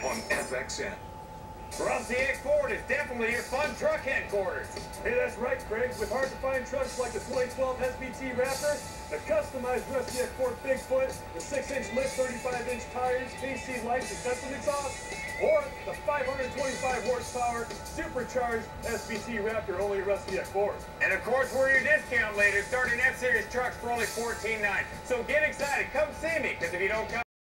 on FXN. Rusty X Ford is definitely your fun truck headquarters. Hey, that's right, Craig. With hard-to-find trucks like the 2012 SVT Raptor, the customized Rusty X Ford Bigfoot, the 6-inch lift, 35-inch tires, KC lights, and custom exhaust, or the 525 horsepower supercharged SVT Raptor, only at Rusty X Ford. And of course, we're your discount leaders, starting F-Series trucks for only $14.9. So get excited. Come see me, because if you don't come...